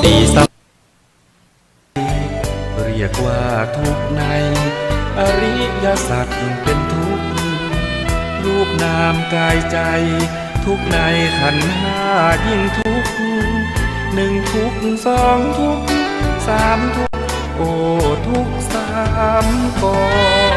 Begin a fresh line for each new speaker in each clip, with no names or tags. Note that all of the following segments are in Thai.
ดีสักเรียกว่าทุกข์ในอริยสัจเป็นทุกข์รูปนามกายใจทุกข์ในขันธ์ห้ายิ่งทุกข์หนึ่งทุกข์สองทุกข์สามทุกข์โอ้ทุกข์สามกอง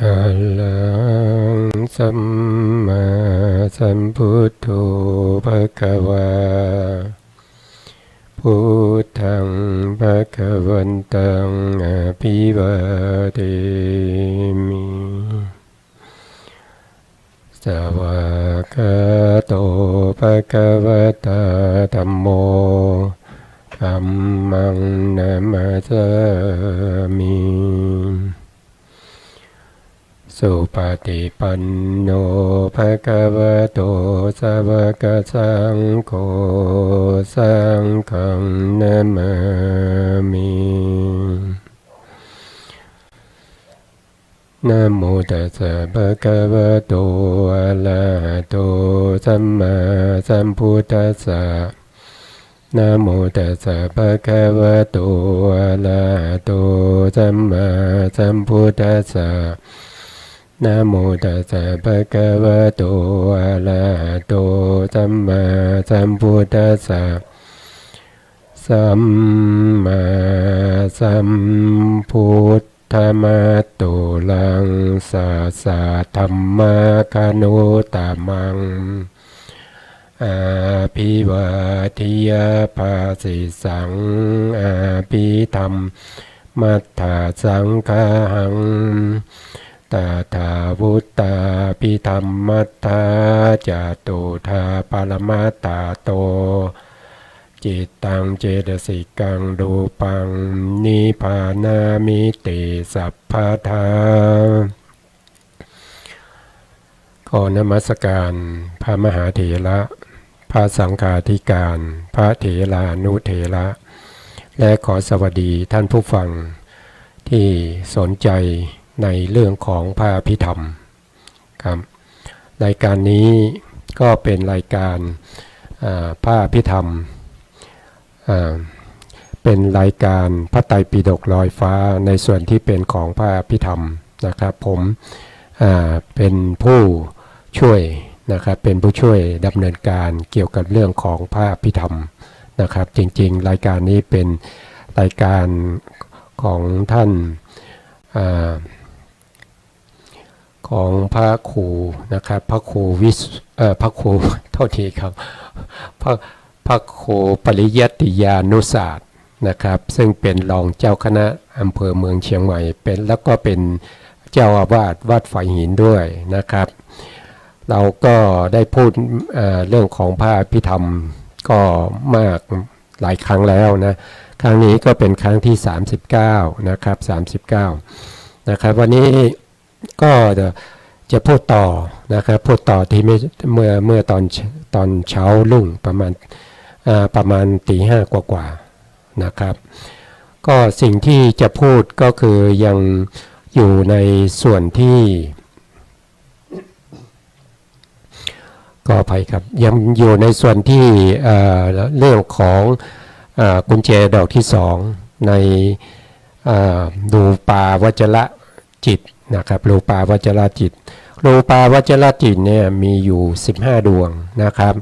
อะระหังสัมมาสัมพุทโธภควาพุทธังภวันตังอภิวาเทมิสวากขาโตภควตาธัมโมธัมมังนามัสสามิสุปฏิปันโนภะคะวะโตสาวกสังโฆสังฆังนะมามินะโมตัสสะภะคะวะโตอะระหะโตสัมมาสัมพุทธัสสะนะโมตัสสะภะคะวะโตอะระหะโตสัมมาสัมพุทธัสสะนะโมตัสสะภะคะวะโตอะระหะโตสัมมาสัมพุทธัสสะสัมมาสัมพุทธะมัตตุลังสัสสะธัมมาคานุตามังอาภิวาทิยาภาสิสังอาภิธรรมมัตถาสังฆังตถาวุตตาภิธรรมมัตถาจตุธาปรมัตตาโตจิตตังเจตสิกังดูปังนิพพานามิติสัพพทาขอนมัสการพระมหาเถระพระสังฆาธิการพระเถรานุเถระและขอสวัสดีท่านผู้ฟังที่สนใจในเรื่องของพระอภิธรรมครับรายการนี้ก็เป็นรายการพระอภิธรรมเป็นรายการพระไตรปิฎกลอยฟ้าในส่วนที่เป็นของพระอภิธรรมนะครับผมเป็นผู้ช่วยนะครับเป็นผู้ช่วยดำเนินการเกี่ยวกับเรื่องของพระอภิธรรมนะครับจริงๆรายการนี้เป็นรายการของท่านของพระครูนะครับพระครูพระครูโทษทีครับพระครูปริยัติยานุศาสตร์นะครับซึ่งเป็นรองเจ้าคณะอำเภอเมืองเชียงใหม่เป็นแล้วก็เป็นเจ้าอาวาสวัดฝายหินด้วยนะครับเราก็ได้พูดเรื่องของพระอภิธรรมก็มากหลายครั้งแล้วนะครั้งนี้ก็เป็นครั้งที่39นะครับ39นะครับวันนี้ก็จะพูดต่อนะครับพูดต่อที่เมื่อตอนเช้ารุ่งประมาณตีห้ากว่านะครับก็สิ่งที่จะพูดก็คือยังอยู่ในส่วนที่ก็อภัยครับยังอยู่ในส่วนที่เรื่องของกุญแจดอกที่สองในรูปาวจรจิตนะครับรูปาวจรจิตรูปาวจรจิตเนี่ยมีอยู่15ดวงนะครับ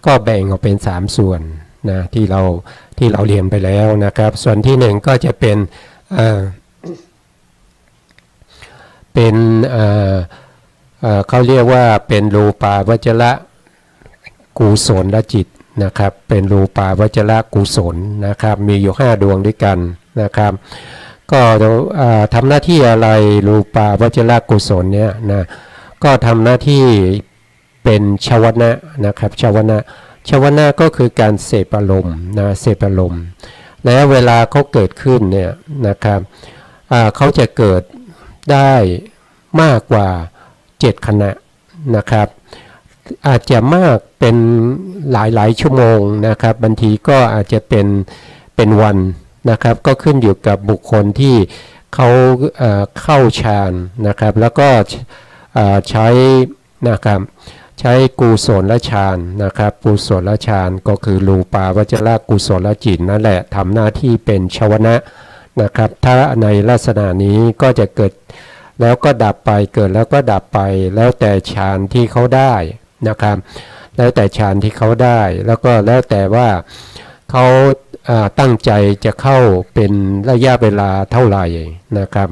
ก็แบ่งออกเป็น3ส่วนนะที่เราเรียนไปแล้วนะครับส่วนที่1ก็จะเป็นเขาเรียกว่าเป็นรูปาวจรกุศลจิตนะครับเป็นรูปาวจรกุศลนะครับมีอยู่5ดวงด้วยกันนะครับก็ทำหน้าที่อะไรรูปาวจรกุศลเนี่ยนะก็ทำหน้าที่เป็นชวนะนะครับชวนะก็คือการเสพอารมณ์นะเสพอารมณ์แล้วเวลาเขาเกิดขึ้นเนี่ยนะครับ เขาจะเกิดได้มากกว่า7ขณะนะครับอาจจะมากเป็นหลายชั่วโมงนะครับบางทีก็อาจจะเป็นวันนะครับก็ขึ้นอยู่กับบุคคลที่เขาเข้าฌานนะครับแล้วก็ใช้นะครับใช้กุศลฌานนะครับกุศลฌานก็คือรูปาวจรกุศลจิตนั่นแหละทำหน้าที่เป็นชวนะนะครับถ้าในลักษณะนี้ก็จะเกิดแล้วก็ดับไปเกิดแล้วก็ดับไปแล้วแต่ฌานที่เขาได้นะครับแล้วแต่ฌานที่เขาได้แล้วก็แล้วแต่ว่าเขาตั้งใจจะเข้าเป็นระยะเวลาเท่าไหร่นะครับ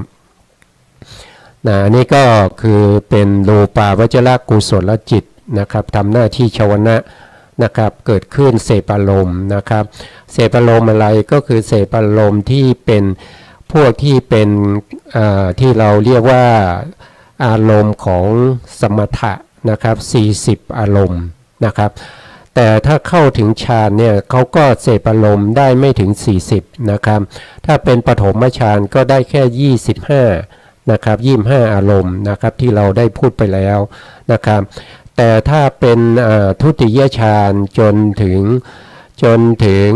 นี่ก็คือเป็นรูปาวจรกุศลจิตนะครับทำหน้าที่ชวนะนะครับเกิดขึ้นเสพอารมณ์นะครับเสพอารมณ์อะไรก็คือเสพอารมณ์ที่เป็นพวกที่เป็นที่เราเรียกว่าอารมณ์ของสมถะนะครับ40อารมณ์นะครับแต่ถ้าเข้าถึงฌานเนี่ยเขาก็เสพอารมณ์ได้ไม่ถึง40นะครับถ้าเป็นปฐมฌานก็ได้แค่25นะครับ25อารมณ์นะครับที่เราได้พูดไปแล้วนะครับแต่ถ้าเป็นทุติยฌานจนถึง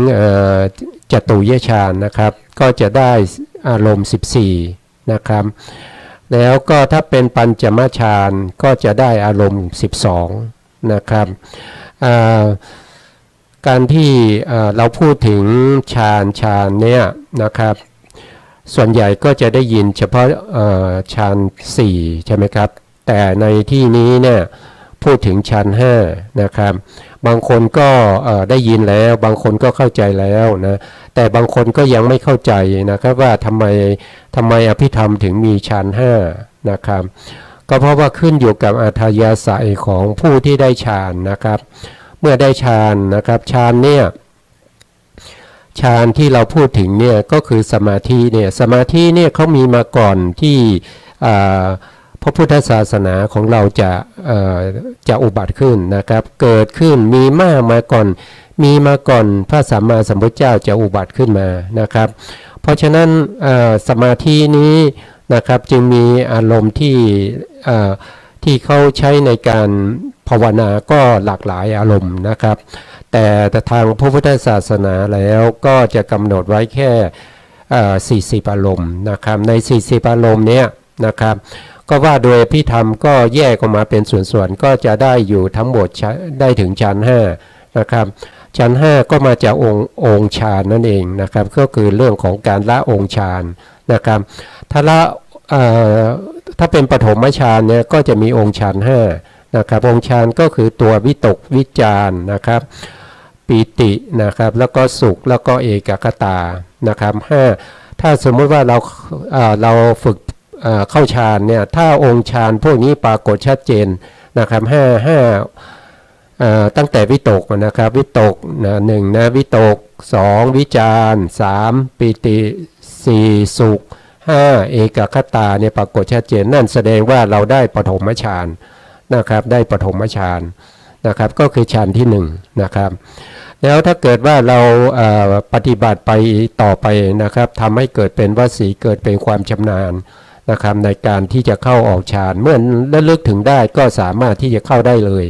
จตุยฌานนะครับก็จะได้อารมณ์14นะครับแล้วก็ถ้าเป็นปัญจมฌานก็จะได้อารมณ์12นะครับการที่เราพูดถึงฌานเนี่ยนะครับส่วนใหญ่ก็จะได้ยินเฉพาะฌาน4ใช่ไหมครับแต่ในที่นี้เนี่ยพูดถึงฌาน5นะครับบางคนก็ได้ยินแล้วบางคนก็เข้าใจแล้วนะแต่บางคนก็ยังไม่เข้าใจนะครับว่าทำไมอภิธรรมถึงมีฌาน5นะครับก็เพราะว่าขึ้นอยู่กับอัธยาศัยของผู้ที่ได้ฌานนะครับเมื่อได้ฌานนะครับฌานเนี่ยฌานที่เราพูดถึงเนี่ยก็คือสมาธิเนี่ยเขามีมาก่อนที่พระพุทธศาสนาของเราจะอุบัติขึ้นนะครับเกิดขึ้นมีมาก่อนพระสัมมาสัมพุทธเจ้าจะอุบัติขึ้นมานะครับเพราะฉะนั้นสมาธินี้นะครับจึงมีอารมณ์ที่เขาใช้ในการภาวนาก็หลากหลายอารมณ์นะครับแต่ทางพระพุทธศาสนาแล้วก็จะกำหนดไว้แค่40อารมณ์นะครับใน40อารมณ์เนี้ยนะครับก็ว่าโดยพิธรรมก็แยกออกมาเป็นส่วนๆก็จะได้อยู่ทั้งหมดได้ถึงฌาน5นะครับฌาน5ก็มาจากองค์ฌานนั่นเองนะครับก็คือเรื่องของการละองค์ฌานนะครับถ้าเป็นปฐมฌานเนี่ยก็จะมีองค์ฌาน5นะครับองค์ฌานก็คือตัววิตกวิจารนะครับปีตินะครับแล้วก็สุขแล้วก็เอกคตานะครับ5ถ้าสมมติว่าเราฝึกเข้าฌานเนี่ยถ้าองค์ฌานพวกนี้ปรากฏชัดเจนนะครับตั้งแต่วิตกนะครับวิตก1นะวิตก2วิจาร3ปีติ4สุข5เอกคตาเนี่ยปรากฏชัดเจนนั่นแสดงว่าเราได้ปฐมฌานนะครับได้ปฐมฌานนะครับก็คือฌานที่1นะครับแล้วถ้าเกิดว่าเราปฏิบัติไปต่อไปนะครับทำให้เกิดเป็นวสีเกิดเป็นความชำนาญนะครับในการที่จะเข้าออกฌานเมื่อระลึกถึงได้ก็สามารถที่จะเข้าได้เลย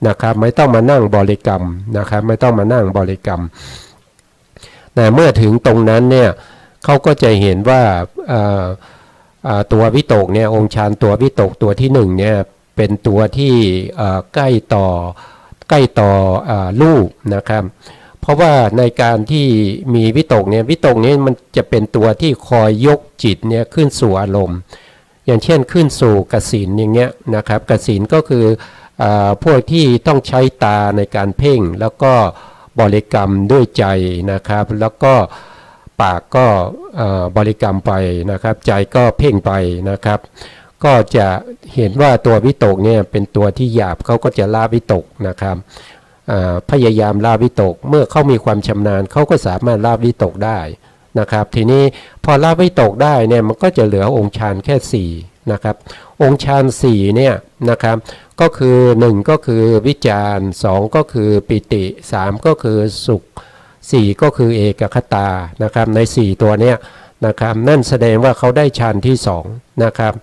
นะครับไม่ต้องมานั่งบริกรรมนะครับไม่ต้องมานั่งบริกรรมแต่เมื่อถึงตรงนั้นเนี่ยเขาก็จะเห็นว่าตัววิตกเนี่ยองค์ฌานตัววิตกตัวที่1เนี่ยเป็นตัวที่ใกล้ต่อรูปนะครับเพราะว่าในการที่มีวิตกนี้มันจะเป็นตัวที่คอยยกจิตเนี่ยขึ้นสู่อารมณ์อย่างเช่นขึ้นสู่กสิณอย่างเงี้ยนะครับกสิณก็คือพวกที่ต้องใช้ตาในการเพ่งแล้วก็บริกรรมด้วยใจนะครับแล้วก็ปากก็บริกรรมไปนะครับใจก็เพ่งไปนะครับก็จะเห็นว่าตัววิตกเนี่ยเป็นตัวที่หยาบเขาก็จะละวิตกนะครับพยายามละวิตกเมื่อเขามีความชำนาญเขาก็สามารถละวิตกได้นะครับทีนี้พอละวิตกได้เนี่ยมันก็จะเหลือองค์ฌานแค่4นะครับองค์ฌาน4เนี่ยนะครับก็คือ1ก็คือวิจาร2ก็คือปิติ3ก็คือสุข4ก็คือเอกคตานะครับใน4ตัวเนี้ย นะครับนั่นแสดงว่าเขาได้ฌานที่สองนะครับ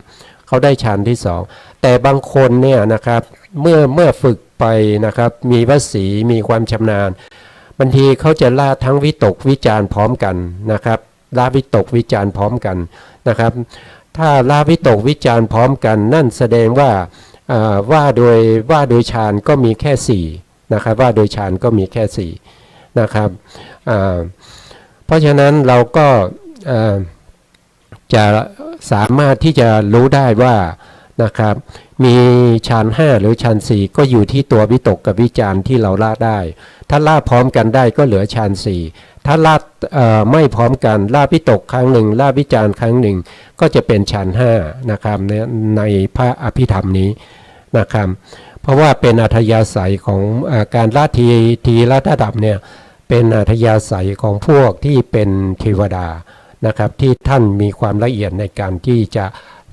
เขาได้ฌานที่สองแต่บางคนเนี่ยนะครับเมื่อฝึกไปนะครับมีวสีมีความชำนาญบางทีเขาจะละทั้งวิตกวิจารพร้อมกันนะครับละวิตกวิจารพร้อมกันนะครับถ้าละวิตกวิจารพร้อมกันนั่นแสดงว่าว่าโดยฌานก็มีแค่4นะครับว่าโดยฌานก็มีแค่4นะครับเพราะฉะนั้นเราก็จะสามารถที่จะรู้ได้ว่านะครับมีฌาน5หรือฌาน4ก็อยู่ที่ตัววิตกกับวิจารที่เราละได้ถ้าละพร้อมกันได้ก็เหลือฌาน4ถ้าละไม่พร้อมกันละวิตกครั้งหนึ่งละวิจารครั้งหนึ่งก็จะเป็นฌาน5นะครับในพระอภิธรรมนี้นะครับเพราะว่าเป็นอัธยาศัยของการละทีละระดับเนี่ยเป็นอัธยาศัยของพวกที่เป็นเทวดานะครับที่ท่านมีความละเอียดในการที่จะ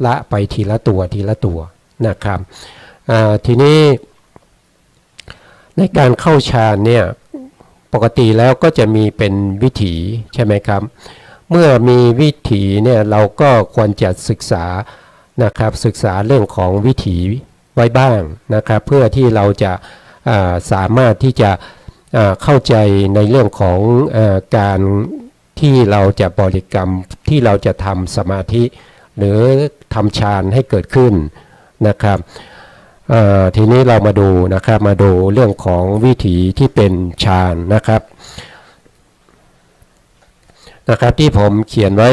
ละไปทีละตัวนะครับทีนี้ในการเข้าฌานเนี่ยปกติแล้วก็จะมีเป็นวิถีใช่ไหมครับเมื่อมีวิถีเนี่ยเราก็ควรจะศึกษานะครับศึกษาเรื่องของวิถีไว้บ้างนะครับเพื่อที่เราจะสามารถที่จะเข้าใจในเรื่องของการที่เราจะบริกรรมที่เราจะทำสมาธิหรือทำฌานให้เกิดขึ้นนะครับทีนี้เรามาดูนะครับมาดูเรื่องของวิถีที่เป็นฌานนะครับที่ผมเขียนไว้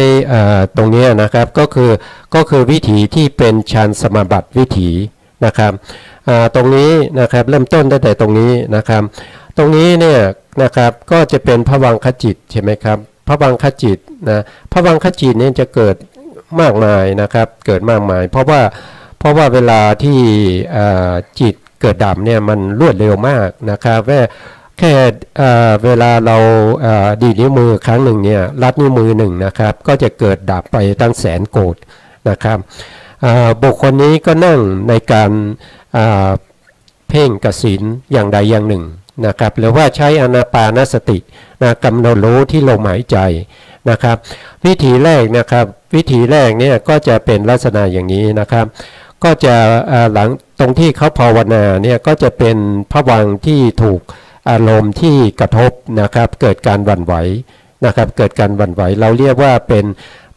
ตรงนี้นะครับก็คือวิถีที่เป็นฌานสมาบัติวิถีนะครับตรงนี้นะครับเริ่มต้นตั้งแต่ตรงนี้นะครับตรงนี้เนี่ยนะครับก็จะเป็นภวังคจิตใช่ไหมครับภวังคจิตนะภวังคจิตเนี่ยจะเกิดมากมายนะครับเกิดมากมายเพราะว่าเวลาที่จิตเกิดดับเนี่ยมันรวดเร็วมากนะครับแค่เวลาเราดีดนิ้วมือครั้งหนึ่งเนี่ยลัดนิ้วมือหนึ่งนะครับก็จะเกิดดับไปตั้งแสนโกฏนะครับบุคคลนี้ก็นั่งในการเพ่งกสิณอย่างใดอย่างหนึ่งนะครับหรือว่าใช้อานาปานสตินะกำหนดรู้ที่ลมหายใจนะครับวิธีแรกนะครับวิธีแรกเนี่ยก็จะเป็นลักษณะอย่างนี้นะครับก็จะหลังตรงที่เขาภาวนาเนี่ยก็จะเป็นภวังค์ที่ถูกอารมณ์ที่กระทบนะครับเกิดการหวั่นไหวนะครับเกิดการหวั่นไหวเราเรียกว่าเป็น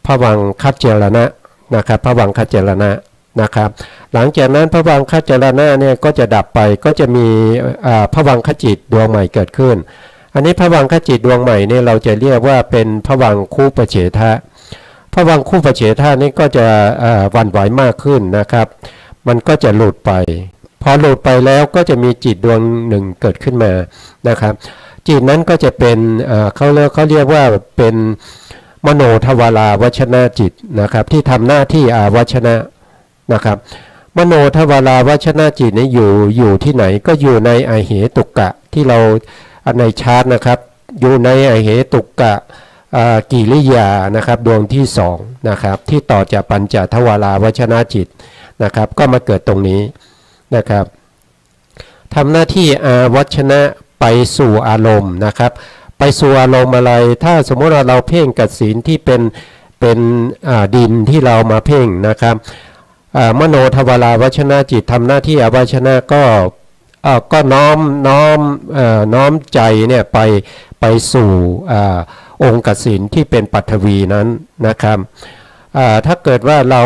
ภวังคัจเจรณะนะครับภวังคัจเจรณะนะครับหลังจากนั้นภวังคจรณะเนี่ยก็จะดับไปก็จะมีภวังคจิตดวงใหม่เกิดขึ้นอันนี้ภวังคจิตดวงใหม่เนี่ยเราจะเรียกว่าเป็นภวังคูปเฉทะภวังคูปเฉทะนี่ก็จะหวั่นไหวมากขึ้นนะครับมันก็จะหลุดไปพอหลุดไปแล้วก็จะมีจิตดวงหนึ่งเกิดขึ้นมานะครับจิตนั้นก็จะเป็นเขาเรียกว่าเป็นมโนทวาราวชนะจิตนะครับที่ทำหน้าที่อาวชนะนะครับมโนทวาราวชนะจิตนี้อยู่ที่ไหนก็อยู่ในอเหตุกะที่เราในชาร์ตนะครับอยู่ในอเหตุกะกิริยานะครับดวงที่2นะครับที่ต่อจากปัญจทวาราวชนะจิตนะครับก็มาเกิดตรงนี้นะครับทำหน้าที่อาวชนะไปสู่อารมณ์นะครับไปสู่อารมณ์อะไรถ้าสมมติว่าเราเพ่งกสิณที่เป็นดินที่เรามาเพ่งนะครับมโนทวาราวชนะจิตทำหน้าที่อาวชนะก็น้อมใจเนี่ยไปสู่องค์กสิณที่เป็นปัทวีนั้นนะครับถ้าเกิดว่าเรา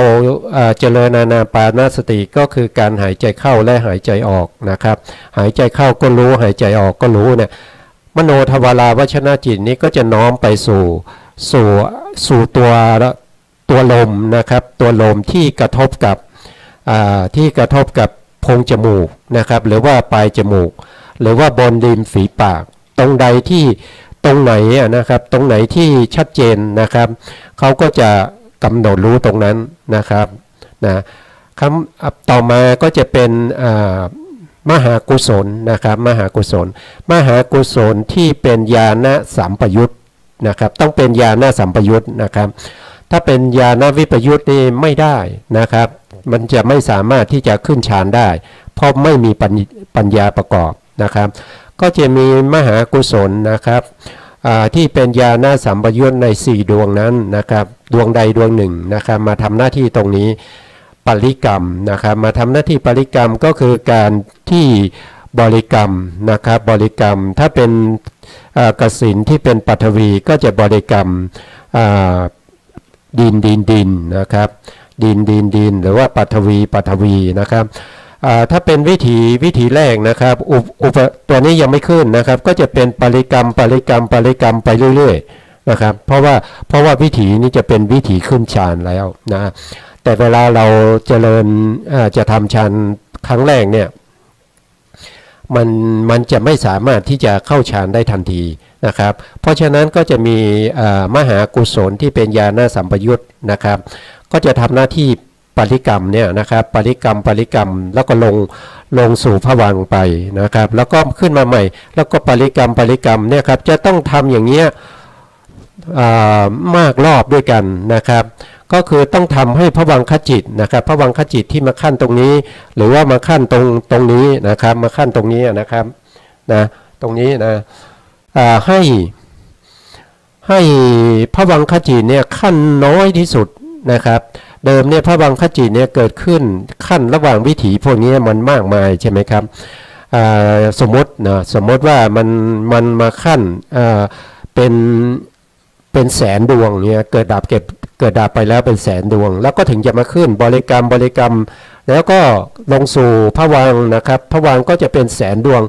เจริญอานาปานสติก็คือการหายใจเข้าและหายใจออกนะครับหายใจเข้าก็รู้หายใจออกก็รู้เนี่ยมโนทวาราวชนะจิตนี้ก็จะน้อมไปสู่ตัวลมนะครับตัวลมที่กระทบกับโพรงจมูกนะครับหรือว่าปลายจมูกหรือว่าบนริมฝีปากตรงไหนนะครับตรงไหนที่ชัดเจนนะครับเขาก็จะกำหนดรู้ตรงนั้นนะครับคำต่อมาก็จะเป็นมหากุศลนะครับมหากุศลที่เป็นญาณสัมปยุตนะครับต้องเป็นญาณสัมปยุตนะครับถ้าเป็นญาณวิปยุตนี่ไม่ได้นะครับมันจะไม่สามารถที่จะขึ้นฌานได้เพราะไม่มีปัญญาประกอบนะครับก็จะมีมหากุศลนะครับ ที่เป็นญาณสัมปยุตใน4ดวงนั้นนะครับดวงใดดวงหนึ่งนะครับมาทำหน้าที่ตรงนี้ปริกรรมนะครับมาทำหน้าที่ปริกรรมก็คือการที่บริกรรมนะครับบริกรรมถ้าเป็นกสิณที่เป็นปัทวีก็จะบริกรรมดินนะครับดินหรือว่าปัทวีนะครับถ้าเป็นวิธีแรกนะครับตัวนี้ยังไม่ขึ้นนะครับก็จะเป็นปริกรรมไปเรื่อยๆนะครับเพราะว่าวิธีนี้จะเป็นวิธีขึ้นฌานแล้วนะแต่เวลาเราเจริญจะทำฌานครั้งแรกเนี่ยมันจะไม่สามารถที่จะเข้าฌานได้ทันทีนะครับเพราะฉะนั้นก็จะมีมหากุศลที่เป็นญาณสัมปยุตนะครับก็จะทำหน้าที่ปริกรรมเนี่ยนะครับปริกรรมแล้วก็ลงสู่ภวังค์ไปนะครับแล้วก็ขึ้นมาใหม่แล้วก็ปริกรรมเนี่ยครับจะต้องทำอย่างเงี้ยมากรอบด้วยกันนะครับก็คือต้องทำให้ภวังคจิตนะครับภวังคจิตที่มาขั้นตรงนี้หรือว่ามาขั้นตรงนี้นะครับมาขั้นตรงนี้นะครับนะตรงนี้นะให้ภวังคจิตเนี่ยขั้นน้อยที่สุดนะครับเดิมเนี่ยภวังคจิตเนี่ยเกิดขึ้นขั้นระหว่างวิถีพวกนี้มันมากมายใช่ไหมครับสมมติว่ามันมาขั้นเป็นแสนดวงเนี่ยเกิดดับไปแล้วเป็นแสนดวงแล้วก็ถึงจะมาขึ้นบริกรรมแล้วก็ลงสู่ภวังค์นะครับภวังค์ก็จะเป็นแสนดวง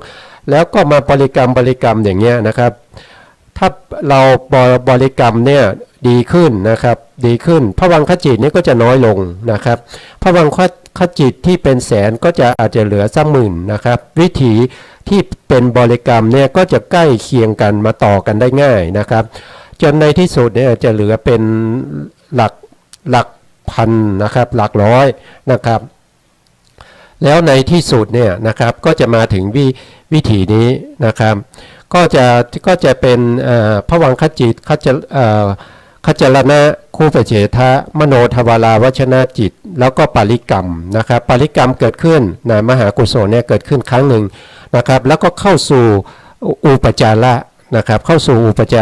แล้วก็มาบริกรรมอย่างเงี้ยนะครับถ้าเราบริกรรมเนี่ยดีขึ้นนะครับดีขึ้นภวังคจิตนี่ก็จะน้อยลงนะครับภวังคจิตที่เป็นแสนก็จะอาจจะเหลือสักหมื่นนะครับวิถีที่เป็นบริกรรมเนี่ยก็จะใกล้เคียงกันมาต่อกันได้ง่ายนะครับจนในที่สุดเนี่ยจะเหลือเป็นหลักพันนะครับหลักร้อยนะครับแล้วในที่สุดเนี่ยนะครับก็จะมาถึงวิถีนี้นะครับก็จะเป็นภวังคจิตขจรณะคู่ปเฉทะมโนทวาราวชนะจิตแล้วก็ปริกรรมนะครับปริกรรมเกิดขึ้นนะมหากุศลเนี่ยเกิดขึ้นครั้งหนึ่งนะครับแล้วก็เข้าสู่อุปจาระนะครับเข้าสู่อุปจา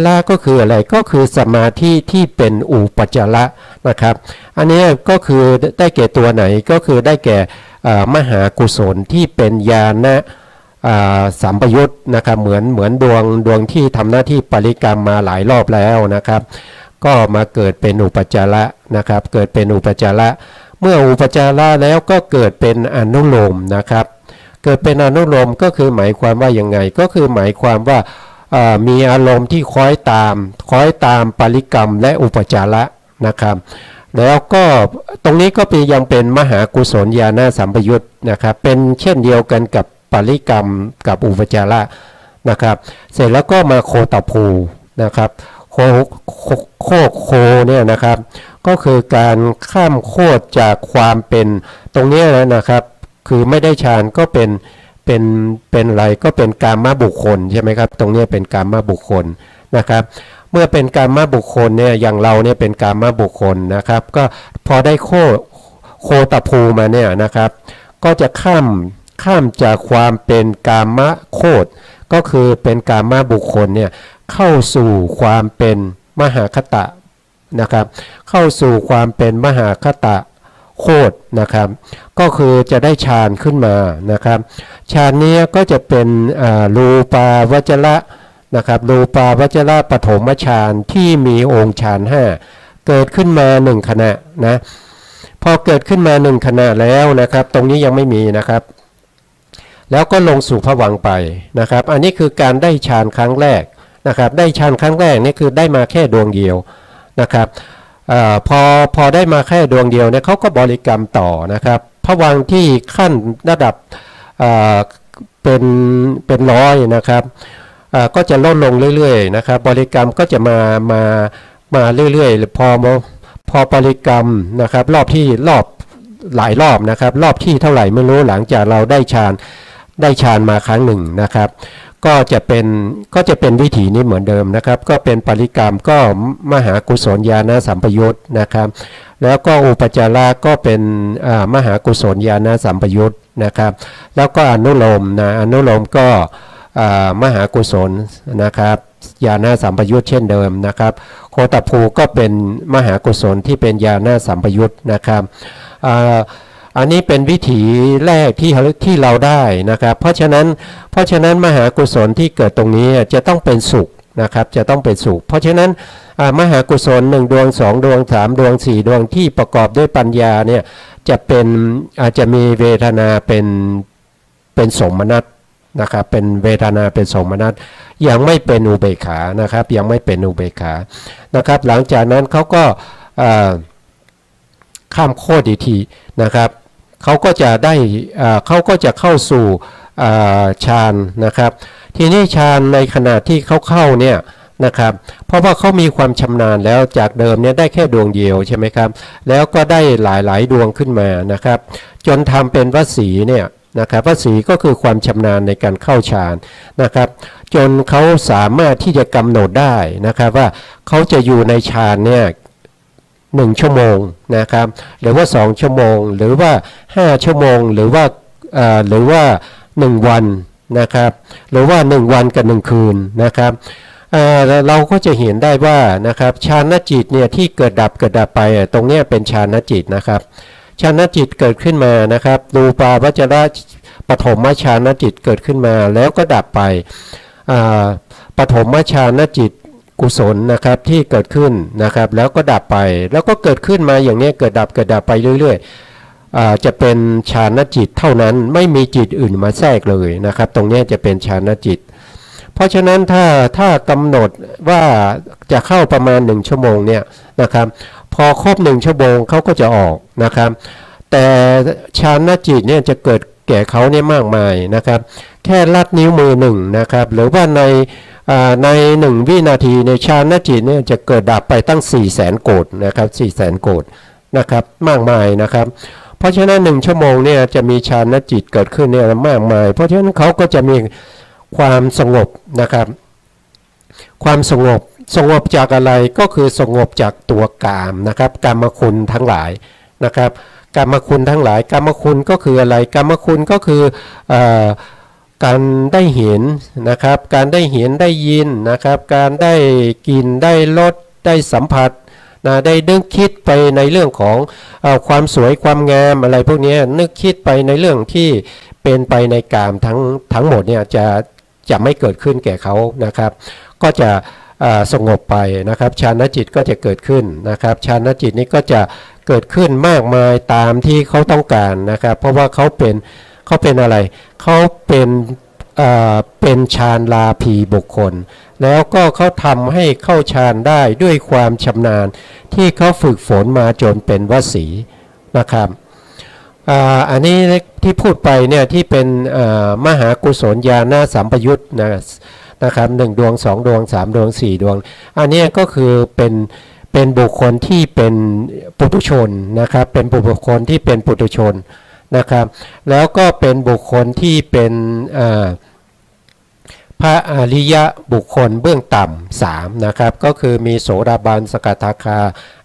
ระก็คืออะไรก็คือสมาธิที่เป็นอุปจาระนะครับอันนี้ก็คือได้แก่ตัวไหนก็คือได้แก่มหากุศลที่เป็นญาณสัมปยุตนะครับเหมือนดวงที่ทำหน้าที่ปริกรรมมาหลายรอบแล้วนะครับก็มาเกิดเป็นอุปจาระนะครับเกิดเป็นอุปจาระเมื่ออุปจาระแล้วก็เกิดเป็นอนุโลมนะครับเกิดเป็นอนุโลมก็คือหมายความว่ายังไงก็คือหมายความว่ามีอารมณ์ที่คล้อยตามปริกรรมและอุปจาระนะครับแล้วก็ตรงนี้ก็ยังเป็นมหากุศลญาณสัมปยุตนะครับเป็นเช่นเดียวกันกับปริกรรมกับอุปจาระนะครับเสร็จแล้วก็มาโคตภูนะครับโคเนี่ยนะครับก็คือการข้ามโคตจากความเป็นตรงนี้นะครับคือไม่ได้ฌานก็เป็นอะไรก็เป็นกามบุคคลใช่ไหมครับตรงนี้เป็นกามบุคคลนะครับเมื่อเป็นกามบุคคลเนี่ยอย่างเราเนี่ยเป็นกามบุคคลนะครับก็พอได้โคตภูมาเนี่ยนะครับก็จะข้ามจากความเป็นกามโคตก็คือเป็นกามบุคคลเนี่ยเข้าสู่ความเป็นมหาคตะนะครับเข้าสู่ความเป็นมหาคตะโคตนะครับก็คือจะได้ฌานขึ้นมานะครับฌานนี้ก็จะเป็นรูปาวจระนะครับรูปาวจระปฐมฌานที่มีองค์ฌาน5เกิดขึ้นมา1ขณะนะพอเกิดขึ้นมา1ขณะแล้วนะครับตรงนี้ยังไม่มีนะครับแล้วก็ลงสู่ภวังค์ไปนะครับอันนี้คือการได้ฌานครั้งแรกนะครับได้ฌานครั้งแรกนี่คือได้มาแค่ดวงเดียวนะครับพอได้มาแค่ดวงเดียวเนี่ยเขาก็บริกรรมต่อนะครับภวังค์ที่ขั้นระดับเป็นร้อยนะครับก็จะลดลงเรื่อยๆนะครับบริกรรมก็จะมาเรื่อยๆพอบริกรรมนะครับรอบหลายรอบนะครับรอบที่เท่าไหร่ไม่รู้หลังจากเราได้ฌานมาครั้งหนึ่งนะครับก็จะเป็นวิถีนี้เหมือนเดิมนะครับก็เป็นปริกรรมก็มหากุศลญาณสัมปยุตนะครับแล้วก็อุปจาระก็เป็นมหากุศลญาณสัมปยุตนะครับแล้วก็อนุโลมนะอนุโลมก็ มหากุศลนะครับญาณสัมปยุตเช่นเดิมนะครับโคตภูก็เป็นมหากุศลที่เป็นญาณสัมปยุตนะครับอันนี้เป็นวิถีแรกที่เราได้นะครับเพราะฉะนั้นมหากุศลที่เกิดตรงนี้จะต้องเป็นสุขนะครับจะต้องเป็นสุขเพราะฉะนั้นมหากุศล1ดวง2ดวง3ดวง4ดวงที่ประกอบด้วยปัญญาเนี่ยจะมีเวทนาเป็นสมนัตนะครับเป็นเวทนาเป็นสมนัตยังไม่เป็นอุเบกขานะครับยังไม่เป็นอุเบกขานะครับหลังจากนั้นเขาก็ข้ามโคตรอีกทีนะครับเขาก็จะเข้าสู่ฌานนะครับทีนี้ฌานในขณะที่เขาเข้าเนี่ยนะครับเพราะว่าเขามีความชำนาญแล้วจากเดิมเนี่ยได้แค่ดวงเดียวใช่ไหมครับแล้วก็ได้หลายดวงขึ้นมานะครับจนทำเป็นวสีเนี่ยนะครับวสีก็คือความชำนาญในการเข้าฌานนะครับจนเขาสามารถที่จะกำหนดได้นะครับว่าเขาจะอยู่ในฌานเนี่ย1 ชั่วโมงนะครับหรือว่า2 ชั่วโมงหรือว่า5 ชั่วโมงหรือว่า1 วันนะครับหรือว่า1 วันกับ1 คืนนะครับเราก็จะเห็นได้ว่านะครับฌานจิตเนี่ยที่เกิดดับไปตรงนี้เป็นฌานจิตนะครับฌานจิตเกิดขึ้นมานะครับรูปาวจรปฐมฌานจิตเกิดขึ้นมาแล้วก็ดับไปปฐมฌานจิตกุศลนะครับที่เกิดขึ้นนะครับแล้วก็ดับไปแล้วก็เกิดขึ้นมาอย่างนี้เกิดดับไปเรื่อยๆจะเป็นฌานจิตเท่านั้นไม่มีจิตอื่นมาแทรกเลยนะครับตรงนี้จะเป็นฌานจิตเพราะฉะนั้นถ้ากำหนดว่าจะเข้าประมาณ1 ชั่วโมงเนี่ยนะครับพอครบ1 ชั่วโมงเขาก็จะออกนะครับแต่ฌานจิตเนี่ยจะเกิดแก่เขาเนี่ยมากมายนะครับแค่ลัดนิ้วมือ1นะครับหรือว่าใน1 วินาทีในฌานจิตเนี่ยจะเกิดดับไปตั้ง 400,000 โกฏนะครับ 400,000 โกฏนะครับมากมายนะครับเพราะฉะนั้น1 ชั่วโมงเนี่ยจะมีฌานจิตเกิดขึ้นเนี่ยมากมายเพราะฉะนั้นเขาก็จะมีความสงบนะครับความสงบจากอะไรก็คือสงบจากตัวกามนะครับกามคุณทั้งหลายนะครับกามคุณทั้งหลายกามคุณก็คืออะไรกามคุณก็คือการได้เห็นนะครับการได้เห็นได้ยินนะครับการได้กินได้รสได้สัมผัสนะได้นึกคิดไปในเรื่องของความสวยความงามอะไรพวกนี้นึกคิดไปในเรื่องที่เป็นไปในกามทั้งหมดเนี่ยจะไม่เกิดขึ้นแก่เขานะครับก็จะสงบไปนะครับฌานจิตก็จะเกิดขึ้นนะครับฌานจิตนี้ก็จะเกิดขึ้นมากมายตามที่เขาต้องการนะครับเพราะว่าเขาเป็นอะไรเขาเป็นฌานลาภีบุคคลแล้วก็เขาทำให้เข้าฌานได้ด้วยความชำนาญที่เขาฝึกฝนมาจนเป็นวสีนะครับอันนี้ที่พูดไปเนี่ยที่เป็นมหากุศลญาณสัมปยุตนะครับ1 ดวง2 ดวง3 ดวง4 ดวงอันนี้ก็คือเป็นบุคคลที่เป็นปุถุชนนะครับเป็นบุคคลที่เป็นปุถุชนนะครับแล้วก็เป็นบุคคลที่เป็นพระอริยะบุคคลเบื้องต่ำ3นะครับก็คือมีโสดาบันสกทาคา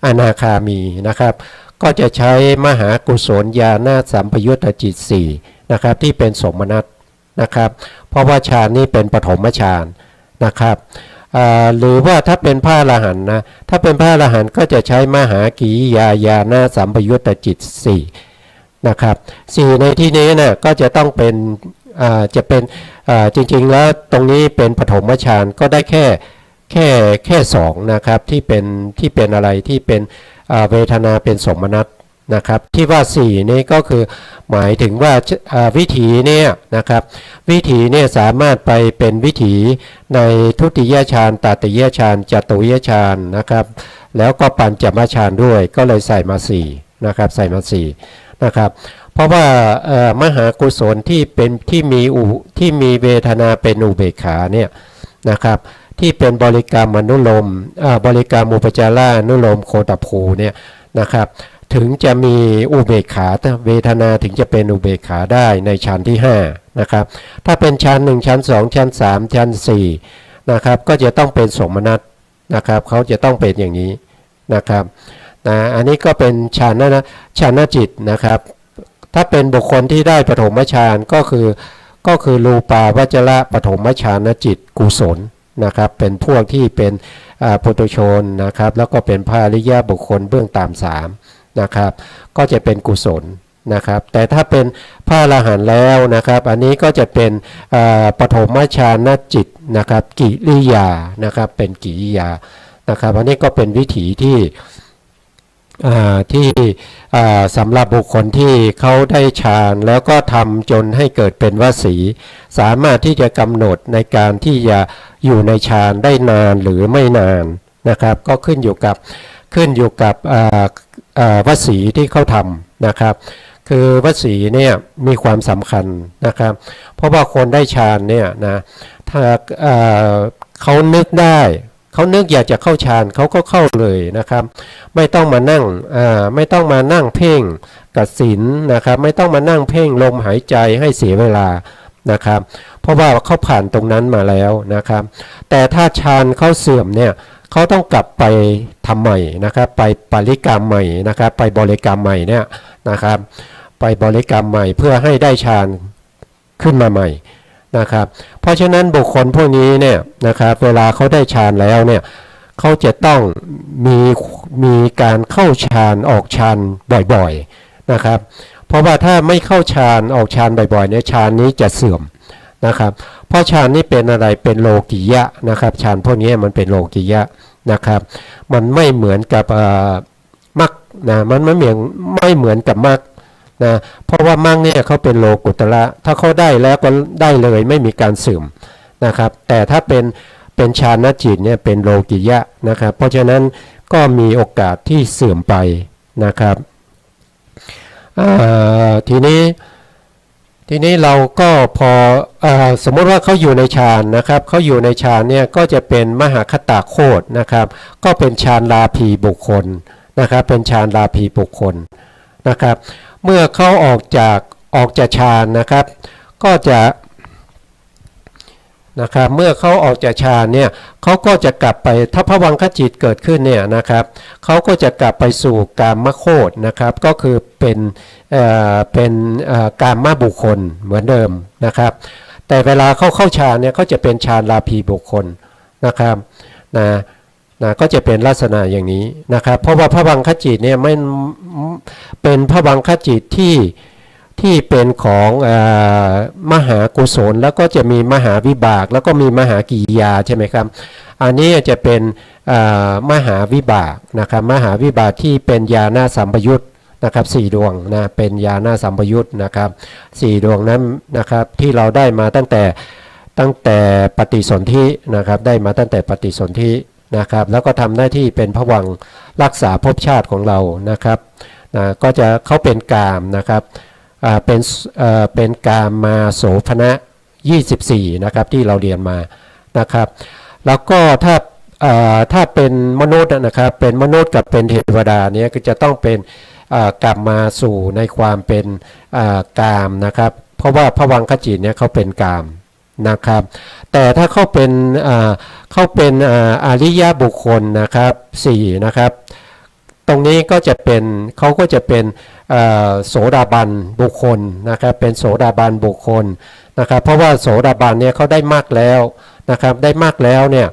อนาคามีนะครับก็จะใช้มหากุศลญาณสัมปยุตจิต4นะครับที่เป็นสมนัตนะครับเพราะว่าฌานนี้เป็นปฐมฌานนะครับหรือว่าถ้าเป็นพระอรหันต์นะถ้าเป็นพระอรหันต์ก็จะใช้มหากิริยาญาณสัมปยุตจิต4นะครับ4ในที่นี้นะก็จะต้องเป็นจะเป็นจริงๆแล้วตรงนี้เป็นปฐมฌานก็ได้แค่2นะครับที่เป็นอะไรที่เป็นเวทนาเป็นสมนัตนะครับที่ว่า4นี้ก็คือหมายถึงว่าวิถีเนี่ยนะครับวิถีเนี่ยสามารถไปเป็นวิถีในทุติยฌานตติยฌานจตุยฌานนะครับแล้วก็ปัญจมฌานด้วยก็เลยใส่มา4นะครับใส่มา4นะครับเพราะว่ามหากุศลที่มีเวทนาเป็นอุเบกขาเนี่ยนะครับที่เป็นบริกรรมอนุโลมบริกรรมอุปจาระอนุโลมโคตภูเนี่ยนะครับถึงจะมีอุเบกขาเวทนาถึงจะเป็นอุเบกขาได้ในฌานที่5นะครับถ้าเป็นฌาน1ฌาน2ฌาน3ฌาน4นะครับก็จะต้องเป็นสมนัตนะครับเขาจะต้องเป็นอย่างนี้นะครับอันนี้ก็เป็นฌานจิตนะครับถ้าเป็นบุคคลที่ได้ปฐมฌานก็คือ ก็คือรูปาวจระปฐมฌานจิตกุศลนะครับเป็นพวกที่เป็นปุถุชนนะครับแล้วก็เป็นพระอริยบุคคลเบื้องต่ำสามนะครับก็จะเป็นกุศลนะครับแต่ถ้าเป็นพระอรหันต์แล้วนะครับอันนี้ก็จะเป็นปฐมฌานจิตนะครับกิริยานะครับเป็นกิริยานะครับอันนี้ก็เป็นวิถีที่สำหรับบุคคลที่เขาได้ฌานแล้วก็ทำจนให้เกิดเป็นวสีสามารถที่จะกำหนดในการที่จะอยู่ในฌานได้นานหรือไม่นานนะครับก็ขึ้นอยู่กับวสีที่เขาทำนะครับคือวสีเนี่ยมีความสำคัญนะครับเพราะว่าคนได้ฌานเนี่ยนะถ้าเขานึกได้เขานึกอยากจะเข้าฌานเขาก็เข้าเลยนะครับไม่ต้องมานั่งเพ่งกับศีลนะครับไม่ต้องมานั่งเพ่งลมหายใจให้เสียเวลานะครับเพราะว่าเขาผ่านตรงนั้นมาแล้วนะครับแต่ถ้าฌานเขาเสื่อมเนี่ยเขาต้องกลับไปทำใหม่นะครับไปปริกรรมใหม่นะครับไปบริกรรมใหม่เนี่ยนะครับไปบริกรรมใหม่เพื่อให้ได้ฌานขึ้นมาใหม่นะครับเพราะฉะนั้นบุคคลพวกนี้เนี่ยนะครับเวลาเขาได้ฌานแล้วเนี่ยเขาจะต้องมีการเข้าฌานออกฌานบ่อยๆนะครับเพราะว่าถ้าไม่เข้าฌานออกฌานบ่อยๆเนี่ยฌานนี้จะเสื่อมนะครับเพราะฌานนี้เป็นอะไรเป็นโลกิยะนะครับฌานพวกนี้มันเป็นโลกิยะนะครับมันไม่เหมือนกับมรรคนะมันไม่เหมือนกับมรรคนะเพราะว่ามรรคเนี่ยเขาเป็นโลกุตระถ้าเขาได้แล้วก็ได้เลยไม่มีการเสื่อมนะครับแต่ถ้าเป็นฌานจิตเนี่ยเป็นโลกิยะนะครับเพราะฉะนั้นก็มีโอกาสที่เสื่อมไปนะครับทีนี้เราก็พอสมมติว่าเขาอยู่ในฌานนะครับเขาอยู่ในฌานเนี่ยก็จะเป็นมหาคตาโคตนะครับก็เป็นฌานลาภีบุคคลนะครับเป็นฌานลาภีบุคคลนะครับเมื่อเขาออกจากฌานนะครับก็จะนะครับเมื่อเขาออกจากฌานเนี่ยเขาก็จะกลับไปถ้าภวังคจิตเกิดขึ้นเนี่ยนะครับเขาก็จะกลับไปสู่กามโคตนะครับก็คือเป็นกามบุคคลเหมือนเดิมนะครับแต่เวลาเขาเข้าฌานเนี่ยเขาจะเป็นฌานลาภีบุคคลนะครับก็จะเป็นลักษณะอย่างนี้นะครับเพราะว่าภวังคจิตเนี่ยไม่เป็นภวังคจิตที่เป็นของมหากุศลแล้วก็จะมีมหาวิบากแล้วก็มีมหากิริยาใช่ไหมครับอันนี้จะเป็นมหาวิบากนะครับมหาวิบากที่เป็นญาณสัมปยุตนะครับ4ดวงนะเป็นญาณสัมปยุตนะครับ4ดวงนั้นนะครับที่เราได้มาตั้งแต่ปฏิสนธินะครับได้มาตั้งแต่ปฏิสนธินะครับแล้วก็ทำหน้าที่เป็นภวังค์รักษาภพชาติของเรานะครับก็จะเขาเป็นกามนะครับเป็นกามมาโสภณะ24นะครับที่เราเรียนมานะครับแล้วก็ถ้าเป็นมนุษย์นะครับเป็นมนุษย์กับเป็นเทวดาเนี่ยก็จะต้องเป็นกลับมาสู่ในความเป็นกามนะครับเพราะว่าภวังคจิตเนี่ยเขาเป็นกามนะครับแต่ถ้าเขาเป็นอริยบุคคลนะครับ4นะครับตรงนี้ก็จะเป็นเขาก็จะเป็นโสดาบันบุคคลนะครับเป็นโสดาบันบุคคลนะครับเพราะว่าโสดาบันเนี่ยเขาได้มากแล้วนะครับได้มากแล้วเนี่ย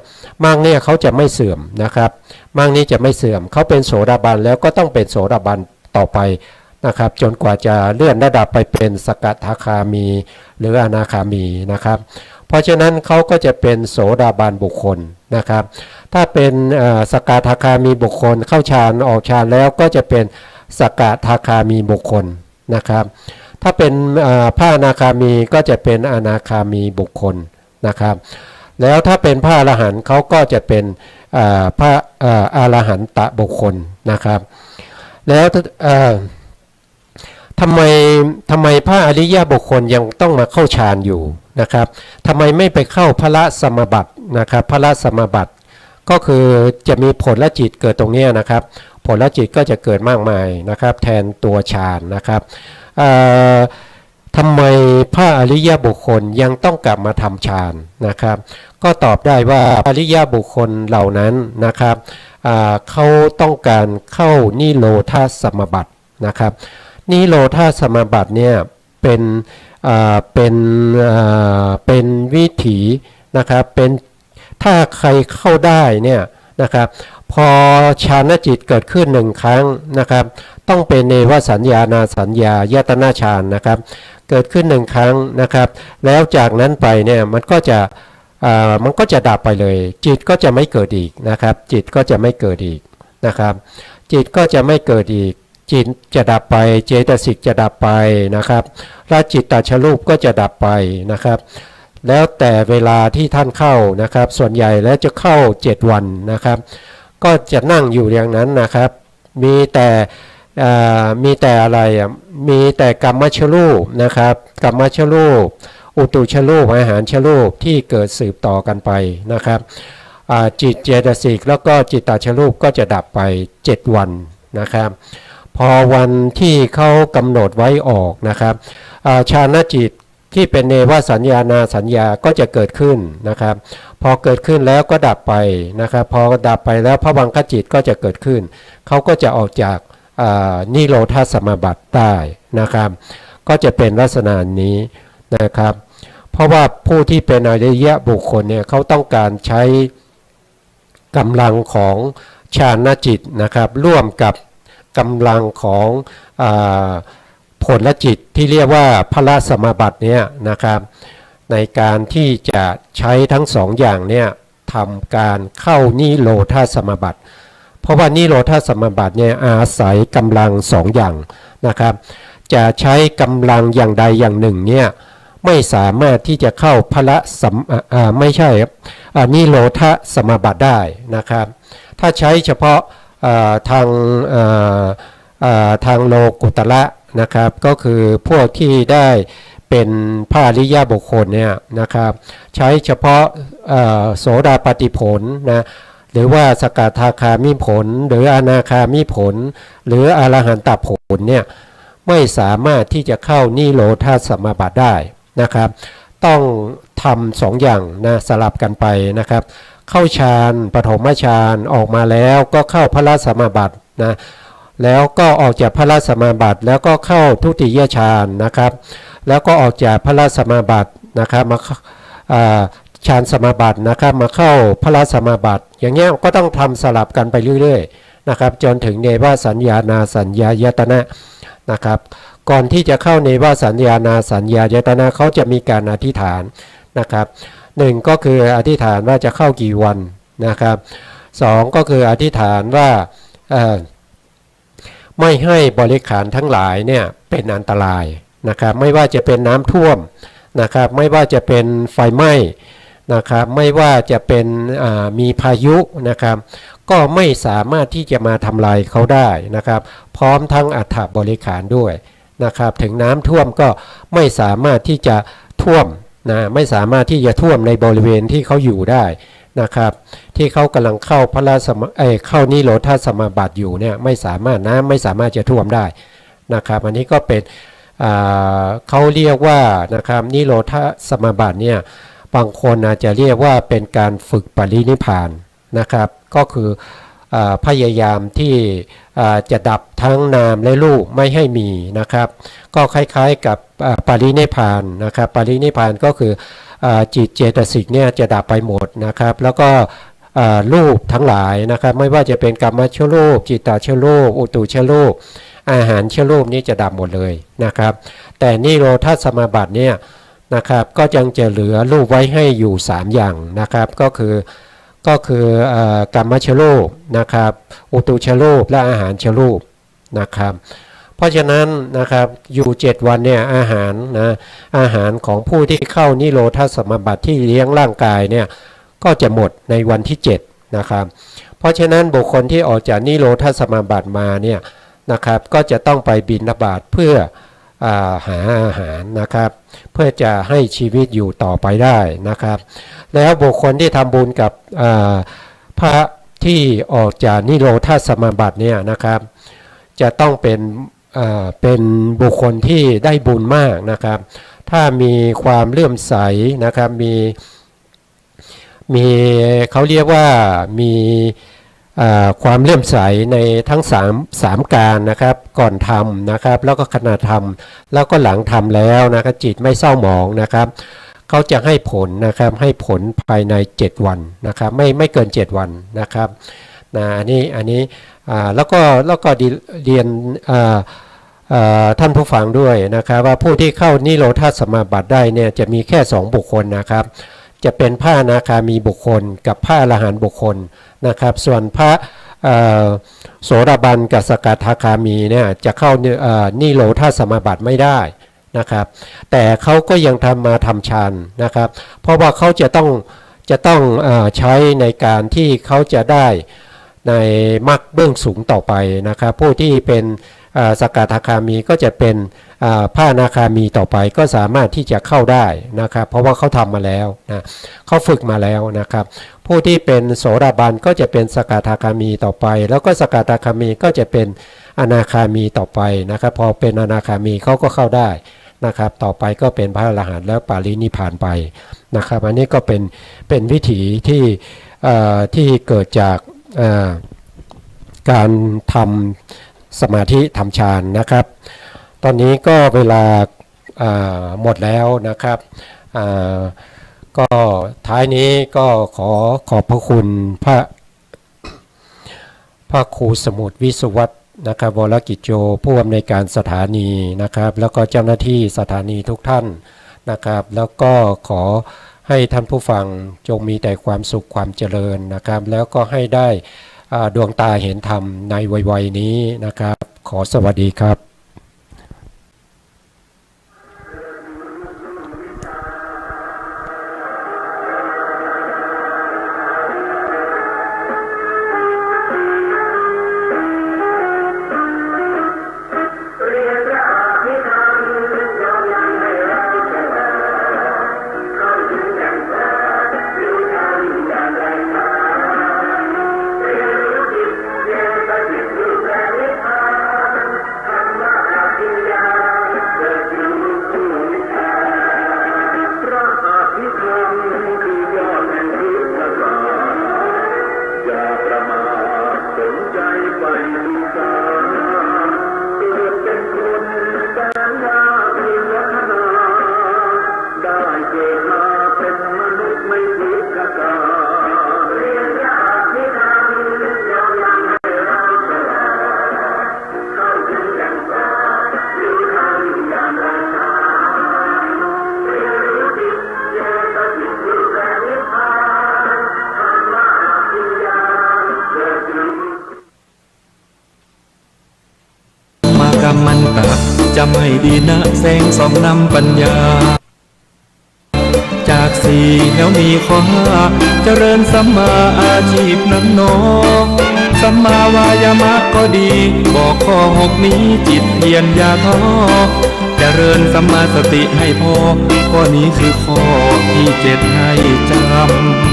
มากเนี่ยเขาจะไม่เสื่อมนะครับมากนี้จะไม่เสื่อมเขาเป็นโสดาบันแล้วก็ต้องเป็นโสดาบันต่อไปนะครับจนกว่าจะเลื่อนระดับไปเป็นสกทาคามีหรืออนาคามีนะครับเพราะฉะนั้นเขาก็จะเป็นโสดาบันบุคคลนะครับถ้าเป็นสกทาคามีบุคคลเข้าฌานออกฌานแล้วก็จะเป็นสกทาคามีบุคคลนะครับถ้าเป็นพระอนาคามีก็จะเป็นอนาคามีบุคคลนะครับแล้วถ้าเป็นพระอรหันต์เขาก็จะเป็นพระอรหันตบุคคลนะครับแล้วทำไมพระอริยบุคคลยังต้องมาเข้าฌานอยู่นะครับทำไมไม่ไปเข้าพระสมบัตินะครับพระสมบัติก็คือจะมีผลละจิตเกิดตรงนี้นะครับผลละจิตก็จะเกิดมากมายนะครับแทนตัวฌานนะครับทำไมพระอริยบุคคลยังต้องกลับมาทำฌานนะครับก็ตอบได้ว่าอริยบุคคลเหล่านั้นนะครับเขาต้องการเข้านิโรธาสมบัตินะครับนิโรธาสมบัติเนี่ยเป็น เป็นวิถีนะครับเป็นถ้าใครเข้าได้เนี่ยนะครับพอฌานจิตเกิดขึ้นหนึ่งครั้งนะครับต้องเป็นเนวสัญญานาสัญญายตนะฌานนะครับเกิดขึ้นหนึ่งครั้งนะครับแล้วจากนั้นไปเนี่ยมันก็จะดับไปเลยจิตก็จะไม่เกิดอีกนะครับจิตก็จะไม่เกิดอีกนะครับจิตก็จะไม่เกิดอีกจิตจะดับไปเจตสิกจะดับไปนะครับและจิตตชรูปก็จะดับไปนะครับแล้วแต่เวลาที่ท่านเข้านะครับส่วนใหญ่แล้วจะเข้า7วันนะครับก็จะนั่งอยู่อย่างนั้นนะครับมีแต่อะไรมีแต่กรรมชรูปนะครับกรรมชรูปอุตุชรูปอาหารชรูปที่เกิดสืบต่อกันไปนะครับจิตเจตสิกแล้วก็จิตตชรูปก็จะดับไป7วันนะครับพอวันที่เขากำหนดไว้ออกนะครับฌานจิตที่เป็นเนวสัญญานาสัญญาก็จะเกิดขึ้นนะครับพอเกิดขึ้นแล้วก็ดับไปนะครับพอดับไปแล้วภวังคจิตก็จะเกิดขึ้นเขาก็จะออกจากนิโรธสมาบัติได้นะครับก็จะเป็นลักษณะนี้นะครับเพราะว่าผู้ที่เป็นอริยบุคคลเนี่ยเขาต้องการใช้กำลังของฌานจิตนะครับร่วมกับกำลังของผลจิตที่เรียกว่าพละสมาบัติเนี่ยนะครับในการที่จะใช้ทั้งสองอย่างเนี่ยทำการเข้านิโรธสมาบัติเพราะว่านิโรธสมาบัติเนี่ยอาศัยกำลังสองอย่างนะครับจะใช้กำลังอย่างใดอย่างหนึ่งเนี่ยไม่สามารถที่จะเข้าพละไม่ใช่นิโรธสมาบัติได้นะครับถ้าใช้เฉพาะทางโลกุตระนะครับก็คือพวกที่ได้เป็นพระอริยบุคคลเนี่ยนะครับใช้เฉพาะโสดาปัตติผลนะหรือว่าสกทาคามิผลหรืออนาคามิผลหรืออรหันตผลเนี่ยไม่สามารถที่จะเข้านิโรธสมาบัติได้นะครับต้องทำสองอย่างนะสลับกันไปนะครับเข้าฌานปฐมฌานออกมาแล้วก็เข้าพละสมาบัตินะแล้วก็ออกจากพละสมาบัติแล้วก็เข้าทุติยฌานนะครับแล้วก็ออกจากพละสมาบัตินะครับมาฌานสมาบัตินะครับมาเข้าพละสมาบัติอย่างเงี้ยก็ต้องทำสลับกันไปเรื่อยๆนะครับจนถึงเนวสัญญานาสัญญายตนะนะครับก่อนที่จะเข้าเนวสัญญานาสัญญายตนะเขาจะมีการอธิษฐานนะครับหนึ่งก็คืออธิษฐานว่าจะเข้ากี่วันนะครับสองก็คืออธิษฐานว่าไม่ให้บริขารทั้งหลายเนี่ยเป็นอันตรายนะครับไม่ว่าจะเป็นน้ำท่วมนะครับไม่ว่าจะเป็นไฟไหม้นะครับไม่ว่าจะเป็นมีพายุนะครับก็ไม่สามารถที่จะมาทำลายเขาได้นะครับพร้อมทั้งอัฐบริขารด้วยนะครับถึงน้ำท่วมก็ไม่สามารถที่จะท่วมนะไม่สามารถที่จะท่วมในบริเวณที่เขาอยู่ได้นะครับที่เขากำลังเข้าเข้านิโรธสมาบัติอยู่เนี่ยไม่สามารถน้ำไม่สามารถจะท่วมได้นะครับอันนี้ก็เป็นเขาเรียกว่านะครับนิโรธสมาบัติเนี่ยบางคนอาจจะเรียกว่าเป็นการฝึกปรินิพพานนะครับก็คือพยายามที่จะดับทั้งนามและรูปไม่ให้มีนะครับก็คล้ายๆกับปรินิพพานนะครับปรินิพพานก็คือจิตเจตสิกเนี่ยจะดับไปหมดนะครับแล้วก็รูปทั้งหลายนะครับไม่ว่าจะเป็นกรรมชรูปจิตตชรูปอุตุชรูปอาหารชรูปนี้จะดับหมดเลยนะครับแต่นิโรธสมาบัติเนี่ยนะครับก็ยังจะเหลือรูปไว้ให้อยู่3อย่างนะครับก็คือกรรมชรูปนะครับอุตุชรูปและอาหารชรูปนะครับเพราะฉะนั้นนะครับอยู่7วันเนี่ยอาหารของผู้ที่เข้านิโรธสมาบัติที่เลี้ยงร่างกายเนี่ยก็จะหมดในวันที่7นะครับเพราะฉะนั้นบุคคลที่ออกจากนิโรธสมาบัติมาเนี่ยนะครับก็จะต้องไปบิณฑบาตเพื่อหาอาหารนะครับเพื่อจะให้ชีวิตอยู่ต่อไปได้นะครับแล้วบุคคลที่ทำบุญกับพระที่ออกจากนิโรธสมาบัติเนี่ยนะครับจะต้องเป็นบุคคลที่ได้บุญมากนะครับถ้ามีความเลื่อมใสนะครับมีเขาเรียกว่ามี ความเลื่อมใสในทั้งสามการนะครับก่อนทำนะครับแล้วก็ขณะทำแล้วก็หลังทำแล้วนะครับจิตไม่เศร้าหมองนะครับเขาจะให้ผลนะครับให้ผลภายใน7วันนะครับไม่เกิน7วันนะครับอันนี้แล้วก็เรียนท่านผู้ฟังด้วยนะครับว่าผู้ที่เข้านิโรธาสมาบัติได้เนี่ยจะมีแค่2บุคคลนะครับจะเป็นพระอนาคามีบุคคลกับพระอรหันต์บุคคลนะครับส่วนพระโสดาบันกับสกทาคามีเนี่ยจะเข้านิโรธาสมาบัติไม่ได้นะครับแต่เขาก็ยังทำฌานนะครับเพราะว่าเขาจะต้องใช้ในการที่เขาจะได้ในมรรคเบื้องสูงต่อไปนะครับผู้ที่เป็นสกทาคามีก็จะเป็นพระอนาคามีต่อไปก็สามารถที่จะเข้าได้นะครับเพราะว่าเขาทำมาแล้วนะเขาฝึกมาแล้วนะครับผู้ที่เป็นโสดาบันก็จะเป็นสกทาคามีต่อไปแล้วก็สกทาคามีก็จะเป็นอนาคามีต่อไปนะครับพอเป็นอนาคามีเขาก็เข้าได้นะครับต่อไปก็เป็นพระอรหันต์แล้วปารินิพพานไปนะครับอันนี้ก็เป็นวิถีที่เกิดจากการทำสมาธิทำฌานนะครับตอนนี้ก็เวลาหมดแล้วนะครับก็ท้ายนี้ก็ขอบพระคุณพระครูสมุทรวิสุวัฒน์นะครับวรกิจโยผู้อำนวยการสถานีนะครับแล้วก็เจ้าหน้าที่สถานีทุกท่านนะครับแล้วก็ขอให้ท่านผู้ฟังจงมีแต่ความสุขความเจริญนะครับแล้วก็ให้ได้ดวงตาเห็นธรรมในวัยนี้นะครับขอสวัสดีครับ
มันตะจำให้ดีนะแสงส่องนำปัญญาจากสี่แล้วมีข้อห้าเจริญสัมมาอาชีพนั้นหนอสัมมาวายามะก็ดีบอกข้อ6นี้จิตเพียรอย่าท้อเจริญสัมมาสติให้พอข้อนี้คือข้อที่7ให้จำ